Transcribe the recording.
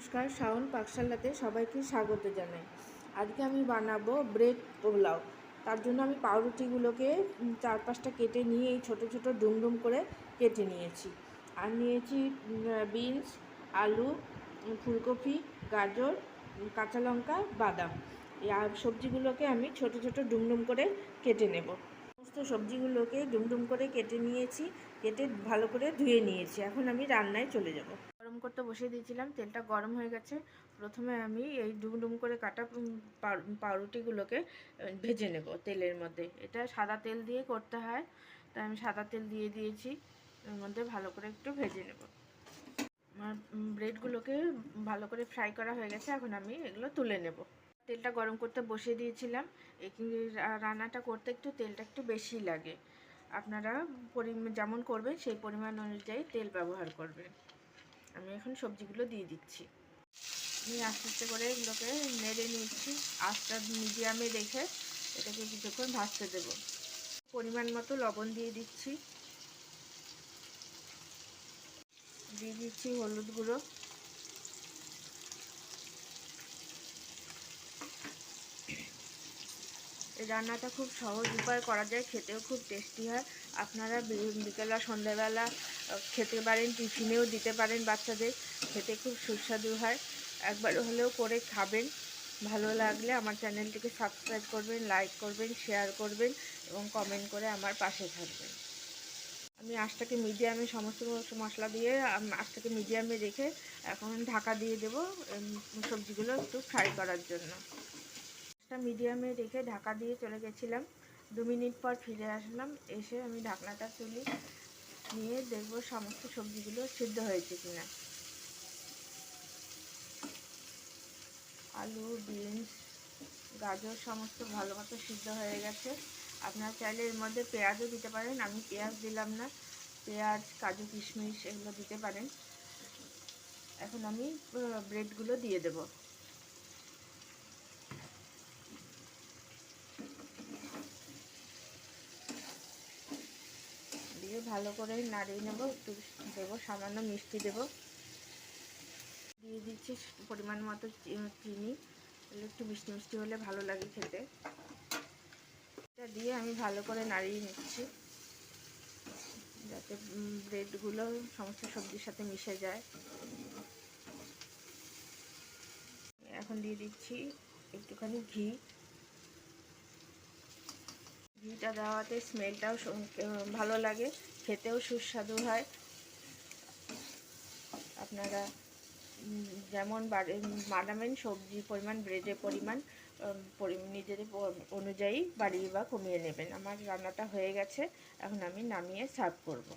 নমস্কার, শাওন পাকশালাতে সবাইকে স্বাগত জানাই। আজকে আমি বানাবো ব্রেড পোলাও। তার জন্য আমি পাউরুটিগুলোকে 4-5টা কেটে নিয়ে এই ছোটো ছোটো ডুমডুম করে কেটে নিয়েছি। আর নিয়েছি বিনস, আলু, ফুলকপি, গাজর, কাঁচা লঙ্কা, বাদাম। আর সবজিগুলোকে আমি ছোটো ছোটো ডুমডুম করে কেটে নেব। সমস্ত সবজিগুলোকে ডুমডুম করে কেটে নিয়েছি, কেটে ভালো করে ধুয়ে নিয়েছি। এখন আমি রান্নায় চলে যাব। গরম করতে বসিয়ে দিয়েছিলাম, তেলটা গরম হয়ে গেছে। প্রথমে আমি এই ডুমডুম করে কাটা পাউরুটিগুলোকে ভেজে নেব তেলের মধ্যে। এটা সাদা তেল দিয়ে করতে হয়, তাই আমি সাদা তেল দিয়ে দিয়েছি। এর মধ্যে ভালো করে একটু ভেজে নেব। আমার ব্রেডগুলোকে ভালো করে ফ্রাই করা হয়ে গেছে, এখন আমি এগুলো তুলে নেব। তেলটা গরম করতে বসিয়ে দিয়েছিলাম। এই রান্নাটা করতে তেলটা একটু বেশি লাগে। আপনারা যেমন করবেন সেই পরিমাণ অনুযায়ী তেল ব্যবহার করবেন। আমি এখন সবজিগুলো দিয়ে দিচ্ছি। আমি আস্তে আস্তে করে এগুলোকে নেড়ে নিচ্ছি। আঁচটা মিডিয়ামে রেখে এটাকে কিছুক্ষণ ভাজতে দেব। পরিমাণ মতো লবণ দিয়ে দিচ্ছি, দিয়ে দিচ্ছি হলুদ গুঁড়ো, এই রান্নাটা খুব সহজ উপায়ে করা যায়, খেতেও খুব টেস্টি হয়। আপনারা বিকেলা সন্ধ্যাবেলা খেতে পারেন, টিফিনেও দিতে পারেন বাচ্চাদের, খেতে খুব সুস্বাদু হয়। একবার হলেও করে খাবেন। ভালো লাগলে আমার চ্যানেলটিকে সাবস্ক্রাইব করবেন, লাইক করবেন, শেয়ার করবেন এবং কমেন্ট করে আমার পাশে থাকবেন। আমি আঁচটাকে মিডিয়ামে, সমস্ত মশলা দিয়ে আঁচটাকে মিডিয়ামে রেখে এখন ঢাকা দিয়ে দেবো সবজিগুলো একটু ফ্রাই করার জন্য। মিডিয়ামে রেখে ঢাকা দিয়ে চলে গেছিলাম। 2 মিনিট পর ফিরে আসলাম। এসে আমি ঢাকনাটা তুলি, নিয়ে দেখব সমস্ত সবজিগুলো সিদ্ধ হয়েছে কিনা। আলু, বিনস, গাজর সমস্ত ভালো মতো সিদ্ধ হয়ে গেছে। আপনারা চাইলে এর মধ্যে পেঁয়াজও দিতে পারেন, আমি পেঁয়াজ দিলাম না। পেঁয়াজ, কাজু, কিশমিশ এগুলো দিতে পারেন। এখন আমি ব্রেডগুলো দিয়ে দেব। দিয়ে ভালো করে নাড়িয়ে নেব। একটু দেবো, সামান্য মিষ্টি দেব। দিয়ে দিচ্ছি পরিমাণ মতো চিনি, একটু মিষ্টি মিষ্টি হলে ভালো লাগে খেতে। এটা দিয়ে আমি ভালো করে নাড়িয়ে নিচ্ছি যাতে ব্রেডগুলো সমস্ত সবজির সাথে মিশে যায়। এখন দিয়ে দিচ্ছি একটুখানি ঘি। ঘিটা দেওয়াতে স্মেলটাও ভালো লাগে, খেতেও সুস্বাদু হয়। আপনারা যেমন বানাবেন সবজির পরিমাণ, ব্রেডের পরিমাণ নিজেদের অনুযায়ী বাড়িয়ে বা কমিয়ে নেবেন। আমার রান্নাটা হয়ে গেছে, এখন আমি নামিয়ে সার্ভ করব।